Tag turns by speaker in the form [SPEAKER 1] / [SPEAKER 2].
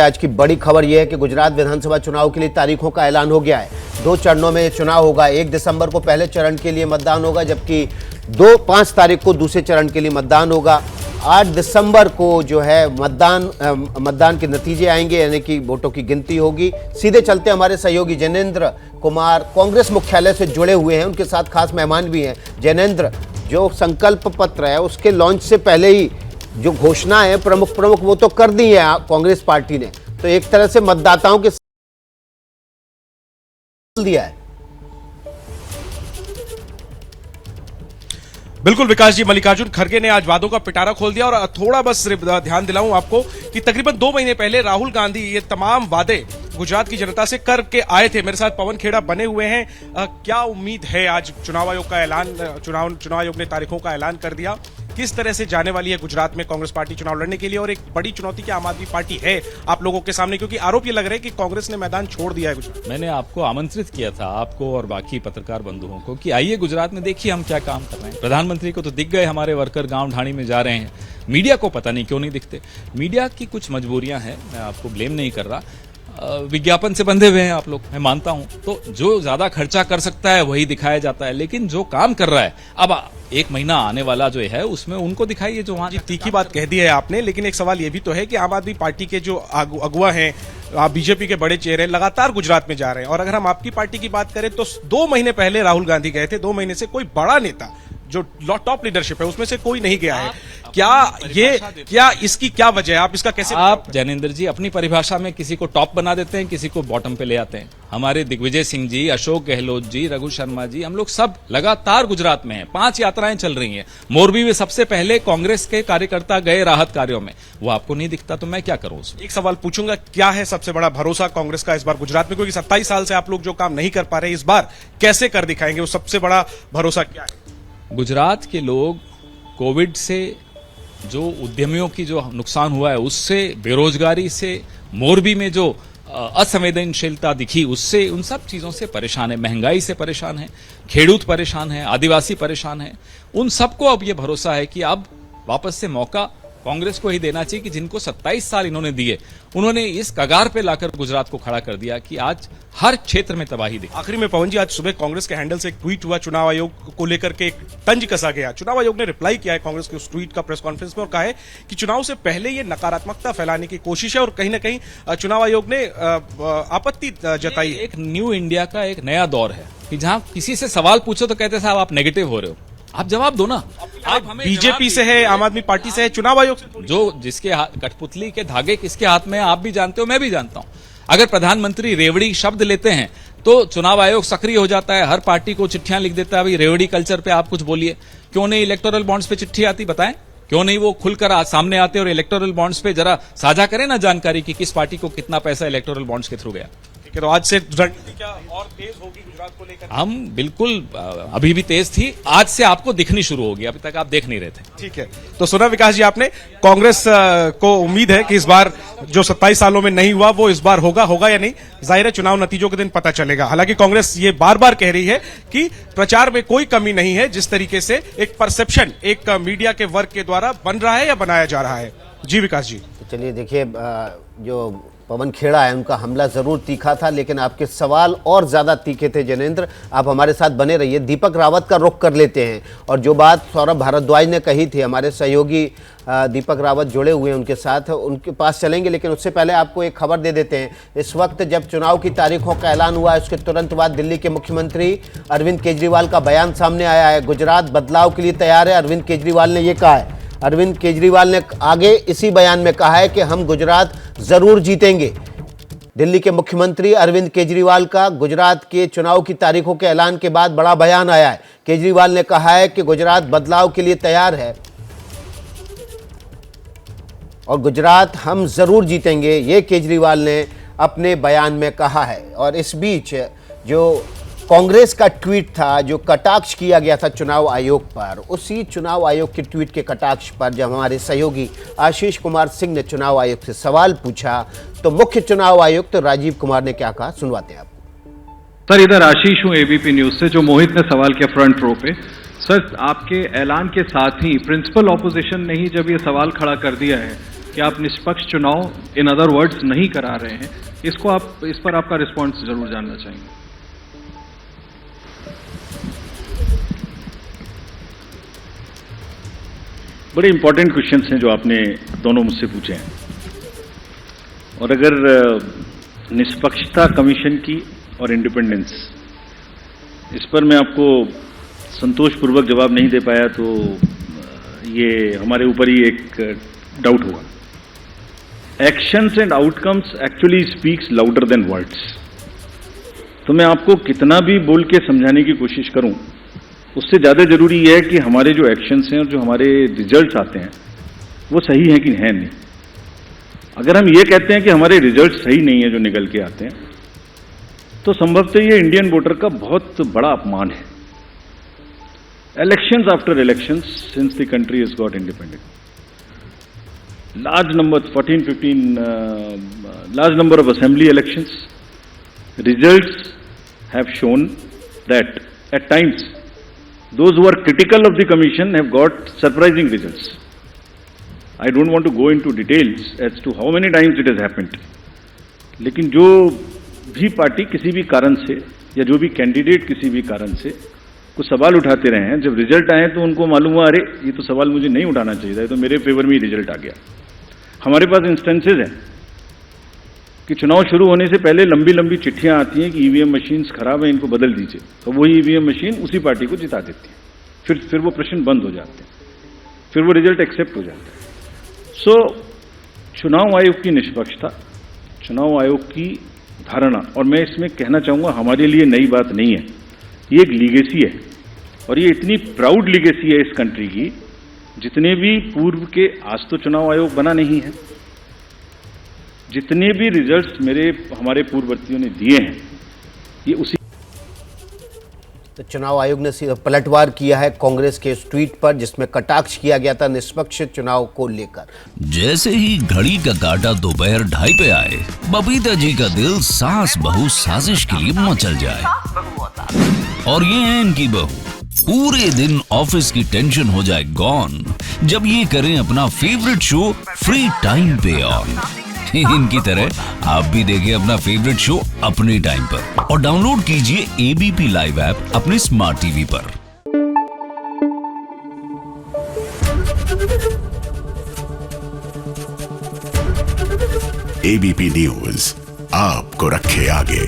[SPEAKER 1] आज की बड़ी खबर यह है कि गुजरात विधानसभा चुनाव के लिए तारीखों का ऐलान हो गया है। 2 चरणों में चुनाव होगा। 1 दिसंबर को पहले चरण के लिए मतदान होगा, जबकि 5 तारीख को दूसरे चरण के लिए मतदान होगा। 8 दिसंबर को जो है मतदान के नतीजे आएंगे, यानी कि वोटों की गिनती होगी। सीधे चलते हमारे सहयोगी जैनेंद्र कुमार कांग्रेस मुख्यालय से जुड़े हुए हैं, उनके साथ खास मेहमान भी हैं। जैनेंद्र, जो संकल्प पत्र है उसके लॉन्च से पहले ही जो घोषणा है प्रमुख वो तो कर दी है कांग्रेस पार्टी ने, तो एक तरह से मतदाताओं के दिया है।
[SPEAKER 2] बिल्कुल विकास जी, मल्लिकार्जुन खड़गे ने आज वादों का पिटारा खोल दिया। और थोड़ा बस ध्यान दिलाऊं आपको कि तकरीबन 2 महीने पहले राहुल गांधी ये तमाम वादे गुजरात की जनता से करके आए थे। मेरे साथ पवन खेड़ा बने हुए हैं। क्या उम्मीद है? आज चुनाव आयोग का ऐलान, चुनाव आयोग ने तारीखों का ऐलान कर दिया। किस तरह से जाने वाली है गुजरात में कांग्रेस पार्टी चुनाव लड़ने के लिए? और एक बड़ी चुनौती क्या आम आदमी पार्टी है आप लोगों के सामने, क्योंकि आरोप ये लग रहा है कि कांग्रेस ने मैदान छोड़ दिया है गुजरात।
[SPEAKER 3] मैंने आपको आमंत्रित किया था, आपको और बाकी पत्रकार बंधुओं को, कि आइए गुजरात में देखिए हम क्या काम कर रहे हैं। प्रधानमंत्री को तो दिख गए हमारे वर्कर गांव ढाणी में जा रहे हैं, मीडिया को पता नहीं क्यों नहीं दिखते। मीडिया की कुछ मजबूरियां हैं, मैं आपको ब्लेम नहीं कर रहा। विज्ञापन से बंधे हुए हैं आप लोग, मैं मानता हूं। तो जो ज्यादा खर्चा कर सकता है वही दिखाया जाता है, लेकिन जो काम कर रहा है, अब 1 महीना आने वाला जो है उसमें उनको दिखाइए जो वहां।
[SPEAKER 2] तीखी बात कह दी है आपने, लेकिन एक सवाल ये भी तो है कि आम आदमी पार्टी के जो अगुवा हैं, बीजेपी के बड़े चेहरे लगातार गुजरात में जा रहे हैं। और अगर हम आपकी पार्टी की बात करें तो 2 महीने पहले राहुल गांधी गए थे। 2 महीने से कोई बड़ा नेता जो टॉप लीडरशिप है उसमें से कोई नहीं गया है। क्या इसकी क्या वजह है? आप इसका कैसे?
[SPEAKER 3] आप जैनेंद्र जी अपनी परिभाषा में किसी को टॉप बना देते हैं, किसी को बॉटम पे ले आते हैं। हमारे दिग्विजय सिंह जी, अशोक गहलोत जी, रघु शर्मा जी, हम लोग सब लगातार गुजरात में हैं। 5 यात्राएं चल रही हैं। मोरबी में सबसे पहले कांग्रेस के कार्यकर्ता गए राहत कार्यों में, वो आपको नहीं दिखता तो मैं क्या करूं उसमें?
[SPEAKER 2] एक सवाल पूछूंगा, क्या है सबसे बड़ा भरोसा कांग्रेस का इस बार गुजरात में? क्योंकि 27 साल से आप लोग जो काम नहीं कर पा रहे, इस बार कैसे कर दिखाएंगे? वो सबसे बड़ा भरोसा क्या है?
[SPEAKER 3] गुजरात के लोग कोविड से, जो उद्यमियों की जो नुकसान हुआ है उससे, बेरोजगारी से, मोरबी में जो असंवेदनशीलता दिखी उससे, उन सब चीजों से परेशान है। महंगाई से परेशान है, खेडूत परेशान है, आदिवासी परेशान है। उन सबको अब यह भरोसा है कि अब वापस से मौका कांग्रेस को ही देना चाहिए कि जिनको 27 साल इन्होंने दिए, उन्होंने इस कगार पे लाकर गुजरात को खड़ा कर दिया कि आज हर क्षेत्र में तबाही दिखी।
[SPEAKER 2] आखिरी में पवन जी, आज सुबह कांग्रेस के हैंडल से एक ट्वीट हुआ, चुनाव आयोग को लेकर के एक तंज कसा गया। चुनाव आयोग ने रिप्लाई किया है कांग्रेस के उस ट्वीट का प्रेस कॉन्फ्रेंस में और कहा है कि चुनाव से पहले ये नकारात्मकता फैलाने की कोशिश है। और कहीं ना कहीं चुनाव आयोग ने आपत्ति जताई।
[SPEAKER 3] एक न्यू इंडिया का एक नया दौर है कि जहां किसी से सवाल पूछो तो कहते साहब आप नेगेटिव हो रहे हो, आप जवाब दो ना।
[SPEAKER 2] आप बीजेपी से है, आम आदमी पार्टी से है, चुनाव आयोग से
[SPEAKER 3] जो जिसके कठपुतली के धागे किसके हाथ में है आप भी जानते हो, मैं भी जानता हूं। अगर प्रधानमंत्री रेवड़ी शब्द लेते हैं तो चुनाव आयोग सक्रिय हो जाता है, हर पार्टी को चिट्ठियां लिख देता है, भाई रेवड़ी कल्चर पे आप कुछ बोलिए। क्यों नहीं इलेक्टोरल बॉन्ड्स पे चिट्ठी आती, बताएं क्यों नहीं वो खुलकर सामने आते और इलेक्टोरल बॉन्ड्स पे जरा साझा करें ना जानकारी कि किस पार्टी को कितना पैसा इलेक्टोरल बॉन्ड्स के थ्रू गया।
[SPEAKER 2] तो आज से रणनीति क्या और तेज होगी गुजरात को लेकर?
[SPEAKER 3] हम बिल्कुल, अभी भी तेज थी, आज से आपको दिखनी शुरू होगी, अभी तक आप देख नहीं रहे थे।
[SPEAKER 2] ठीक है, तो सुना विकास जी आपने, कांग्रेस को उम्मीद है कि इस बार जो 27 सालों में नहीं हुआ वो इस बार होगा या नहीं, जाहिर है चुनाव नतीजों के दिन पता चलेगा। हालांकि कांग्रेस ये बार बार कह रही है कि प्रचार में कोई कमी नहीं है, जिस तरीके से एक परसेप्शन एक मीडिया के वर्ग के द्वारा बन रहा है या बनाया जा रहा है। जी विकास जी।
[SPEAKER 1] तो चलिए देखिए, जो पवन खेड़ा है उनका हमला जरूर तीखा था, लेकिन आपके सवाल और ज्यादा तीखे थे। जैनेंद्र, आप हमारे साथ बने रहिए। दीपक रावत का रुख कर लेते हैं, और जो बात सौरभ भारद्वाज ने कही थी, हमारे सहयोगी दीपक रावत जुड़े हुए हैं उनके साथ, उनके पास चलेंगे। लेकिन उससे पहले आपको एक खबर दे देते हैं। इस वक्त जब चुनाव की तारीखों का ऐलान हुआ है, उसके तुरंत बाद दिल्ली के मुख्यमंत्री अरविंद केजरीवाल का बयान सामने आया है। गुजरात बदलाव के लिए तैयार है, अरविंद केजरीवाल ने यह कहा है। अरविंद केजरीवाल ने आगे इसी बयान में कहा है कि हम गुजरात जरूर जीतेंगे। दिल्ली के मुख्यमंत्री अरविंद केजरीवाल का गुजरात के चुनाव की तारीखों के ऐलान के बाद बड़ा बयान आया है। केजरीवाल ने कहा है कि गुजरात बदलाव के लिए तैयार है और गुजरात हम जरूर जीतेंगे, ये केजरीवाल ने अपने बयान में कहा है। और इस बीच जो कांग्रेस का ट्वीट था, जो कटाक्ष किया गया था चुनाव आयोग पर, उसी चुनाव आयोग के ट्वीट के कटाक्ष पर जब हमारे सहयोगी आशीष कुमार सिंह ने चुनाव आयोग से सवाल पूछा, तो मुख्य चुनाव आयुक्त राजीव कुमार ने क्या कहा, सुनवाते हैं आप।
[SPEAKER 4] सर, इधर आशीष हूं एबीपी न्यूज से। जो मोहित ने सवाल किया फ्रंट रो पे, सर आपके ऐलान के साथ ही प्रिंसिपल ऑपोजिशन ने ही जब ये सवाल खड़ा कर दिया है कि आप निष्पक्ष चुनाव इन अदर वर्ड्स नहीं करा रहे हैं, इस पर आपका रिस्पॉन्स जरूर जानना चाहेंगे।
[SPEAKER 5] बड़े इंपॉर्टेंट क्वेश्चंस हैं जो आपने दोनों मुझसे पूछे हैं, और अगर निष्पक्षता कमीशन की और इंडिपेंडेंस, इस पर मैं आपको संतोषपूर्वक जवाब नहीं दे पाया तो ये हमारे ऊपर ही एक डाउट होगा। Actions and outcomes actually speaks louder than words. तो मैं आपको कितना भी बोल के समझाने की कोशिश करूं, उससे ज्यादा जरूरी यह है कि हमारे जो एक्शंस हैं और जो हमारे रिजल्ट्स आते हैं वो सही हैं कि है नहीं। अगर हम ये कहते हैं कि हमारे रिजल्ट सही नहीं है जो निकल के आते हैं, तो संभवतः ये इंडियन वोटर का बहुत बड़ा अपमान है। Elections after elections since the country has got independent, large number 14-15 large number of assembly elections, results have shown that at times those who are critical of the commission have got surprising results. I don't want to go into details as to how many times it has happened, लेकिन जो भी party किसी भी कारण से या जो भी कैंडिडेट किसी भी कारण से कुछ सवाल उठाते रहे हैं, जब रिजल्ट आए तो उनको मालूम हुआ अरे ये तो सवाल मुझे नहीं उठाना चाहिए था, ये तो मेरे फेवर में ही रिजल्ट आ गया। हमारे पास इंस्टेंसेज हैं कि चुनाव शुरू होने से पहले लंबी लंबी चिट्ठियां आती हैं कि ईवीएम मशीन्स खराब हैं, इनको बदल दीजिए, तो वही ईवीएम मशीन उसी पार्टी को जिता देती है। फिर वो प्रश्न बंद हो जाते हैं, फिर वो रिजल्ट एक्सेप्ट हो जाता है। सो चुनाव आयोग की निष्पक्षता, चुनाव आयोग की धारणा, और मैं इसमें कहना चाहूंगा हमारे लिए नई बात नहीं है, ये एक लीगेसी है, और ये इतनी प्राउड लीगेसी है इस कंट्री की, जितने भी पूर्व के, आज तो चुनाव आयोग बना नहीं है, जितने भी रिजल्ट्स हमारे पूर्ववर्तियों ने दिए हैं, ये उसी।
[SPEAKER 1] तो चुनाव आयोग ने पलटवार किया है कांग्रेस के इस ट्वीट पर, जिसमें कटाक्ष किया गया था निष्पक्ष चुनाव को लेकर।
[SPEAKER 6] जैसे ही घड़ी का काटा दोपहर 2:30 पे आए, बबीता जी का दिल सास बहू साजिश के लिए मचल जाए। और ये है इनकी बहू, पूरे दिन ऑफिस की टेंशन हो जाए गॉन जब ये करें अपना फेवरेट शो फ्री टाइम पे ऑन। इनकी तरह आप भी देखें अपना फेवरेट शो अपने टाइम पर और डाउनलोड कीजिए एबीपी लाइव ऐप अपने स्मार्ट टीवी पर।
[SPEAKER 7] एबीपी न्यूज आपको रखे आगे।